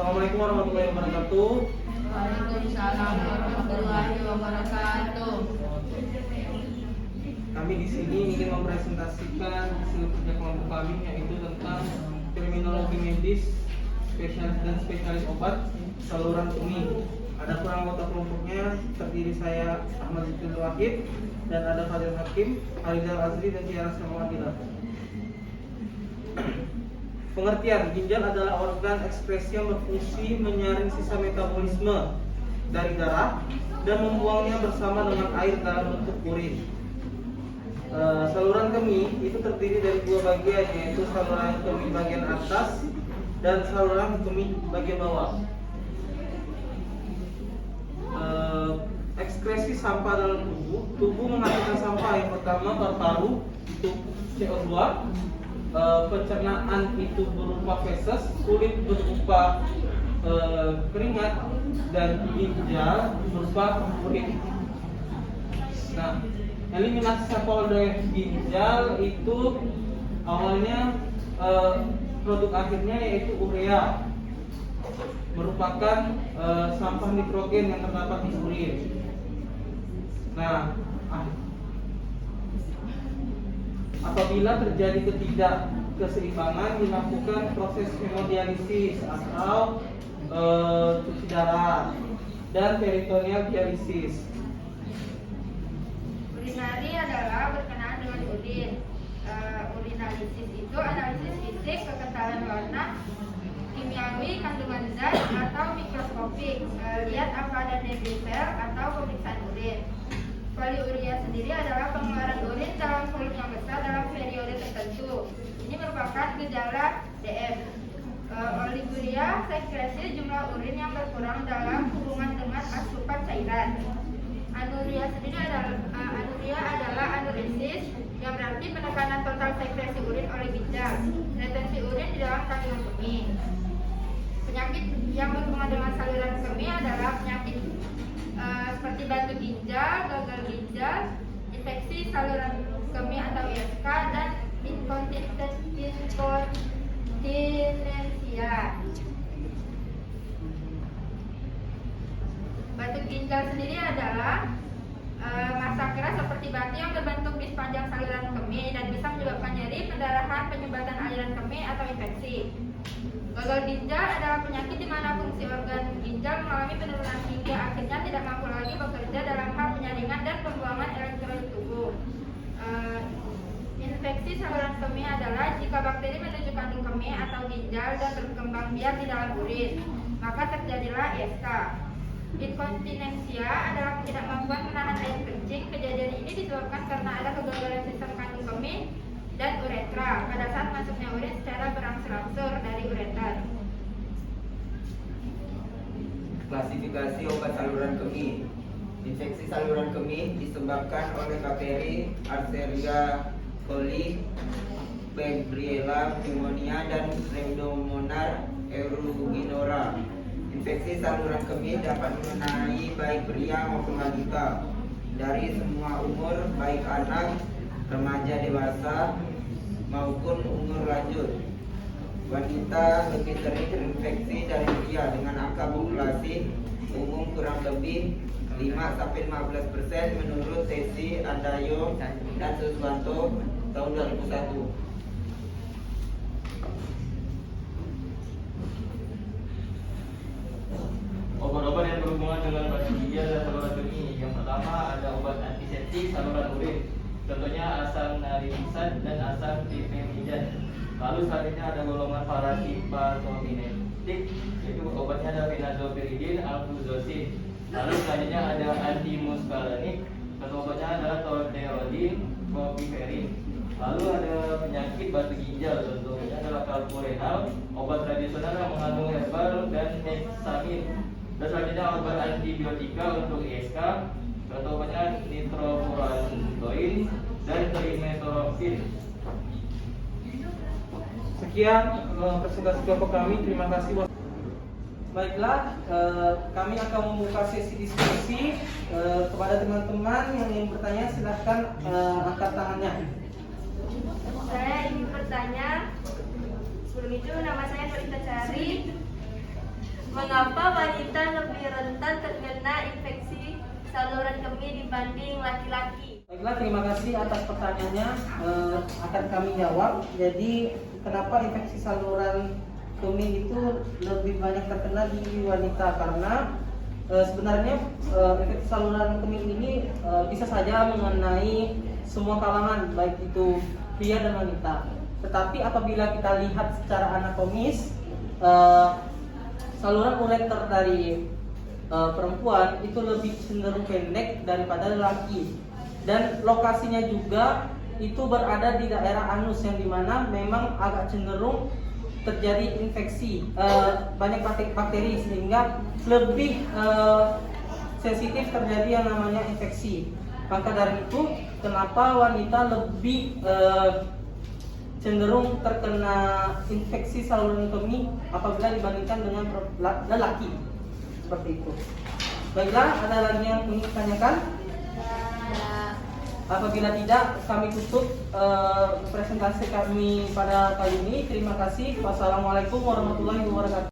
Assalamualaikum warahmatullahi wabarakatuh. Waalaikumsalam warahmatullahi wabarakatuh. Kami di sini ingin mempresentasikan hasil kerja kelompok kami, yaitu tentang terminologi medis, spesialis dan spesialis obat saluran kemih. Ada anggota kelompoknya terdiri saya Ahmad Zikri Wahid dan ada Fadil Hakim, Harizal Azri dan Tiara Samadila. Pengertian: ginjal adalah organ ekskresi yang berfungsi menyaring sisa metabolisme dari darah dan membuangnya bersama dengan air dalam bentuk urin. Saluran kemih itu terdiri dari dua bagian, yaitu saluran kemih bagian atas dan saluran kemih bagian bawah. Ekskresi sampah dalam tubuh menghasilkan sampah. Yang pertama paru-paru itu CO2, pencernaan itu berupa feses, kulit berupa keringat, dan ginjal berupa urin. Nah, eliminasi sampah dari ginjal itu awalnya produk akhirnya yaitu urea, merupakan sampah nitrogen yang terdapat di urin. Nah, apabila terjadi ketidakkeseimbangan, dilakukan proses hemodialisis atau cuci darah dan peritoneal dialisis. Urinari adalah berkenaan dengan urin. Urinalisis itu analisis fisik, kekentalan warna, kimiawi, kandungan zat atau mikroskopik. Lihat apa ada nebusel atau pemeriksaan urin. Poliuria sendiri adalah pengeluaran urin dalam volume yang besar dalam periode tertentu. Ini merupakan gejala DM. Oliguria, sekresi jumlah urin yang berkurang dalam hubungan dengan asupan cairan. Anuria sendiri adalah anuresis, yang berarti penekanan total sekresi urin oleh ginjal. Retensi urin di dalam kandungan kemih. Penyakit yang berhubungan dengan saluran kemih adalah penyakit seperti batu ginjal, gagal ginjal, infeksi saluran kemih atau ISK, dan inkontinensia. Batu ginjal sendiri adalah massa keras seperti batu yang terbentuk di sepanjang saluran kemih dan bisa menyebabkan nyeri, pendarahan, penyumbatan aliran kemih atau infeksi. Gagal ginjal adalah penyakit di mana fungsi organ ginjal mengalami penurunan hingga akhirnya tidak mampu lagi bekerja dalam hal penyaringan dan pembuangan elektrolit tubuh. Infeksi saluran kemih adalah jika bakteri menuju kandung kemih atau ginjal dan berkembang biak di dalam urin, maka terjadilah ISK. Inkontinensia adalah ketidakmampuan menahan air kencing. Kejadian ini disebabkan karena ada kegagalan sistem kandung kemih dan uretra pada saat masuknya urin secara berangsur-angsur dari ureter. Klasifikasi obat saluran kemih. Infeksi saluran kemih disebabkan oleh bakteri Arteria coli, Febriella pneumonia, dan Pseudomonas aeruginosa. Infeksi saluran kemih dapat mengenai baik pria maupun wanita dari semua umur, baik anak, remaja, dewasa, maupun umur lanjut. Wanita lebih sering terinfeksi dari pria dengan angka populasi umum kurang lebih 5-15% menurut Tesi Andayo dan Suswanto tahun 2001. Obat-obat yang berhubungan dengan batu ginjal dan saluran kemih. Yang pertama ada obat antiseptik saluran urin, contohnya asam narisan dan asam difenidan. Lalu selanjutnya ada golongan parasipatomimetik, yaitu obatnya ada phenazopyridine, alfuzosin. Lalu selanjutnya ada antimuskalanik, contoh obatnya adalah tolterodin, copiferin. Lalu ada penyakit batu ginjal, contohnya adalah kalpurenal, obat tradisional yang mengandung herbal dan hexamin. Dan selanjutnya obat antibiotika untuk ISK, contoh obatnya nitrofurantoin dan trimethorphan. Sekian presentasi kelompok kami. Terima kasih. Baiklah, kami akan membuka sesi diskusi. Kepada teman-teman yang ingin bertanya, silahkan angkat tangannya. Saya ingin bertanya. Sebelum itu, nama saya Norita Sari. Mengapa wanita lebih rentan terkena infeksi saluran kemih dibanding laki-laki? Baiklah, terima kasih atas pertanyaannya. Akan kami jawab. Jadi, kenapa infeksi saluran kemih itu lebih banyak terkena di wanita? Karena sebenarnya infeksi saluran kemih ini bisa saja mengenai semua kalangan, baik itu pria dan wanita. Tetapi apabila kita lihat secara anatomis, saluran ureter dari perempuan itu lebih cenderung pendek daripada lelaki, dan lokasinya juga itu berada di daerah anus, yang dimana memang agak cenderung terjadi infeksi, banyak bakteri, sehingga lebih sensitif terjadi yang namanya infeksi. Maka dari itu kenapa wanita lebih cenderung terkena infeksi saluran kemih apabila dibandingkan dengan lelaki, seperti itu. Baiklah, ada lagi yang ingin ditanyakan? Apabila tidak, kami tutup presentasi kami pada kali ini. Terima kasih. Wassalamualaikum warahmatullahi wabarakatuh.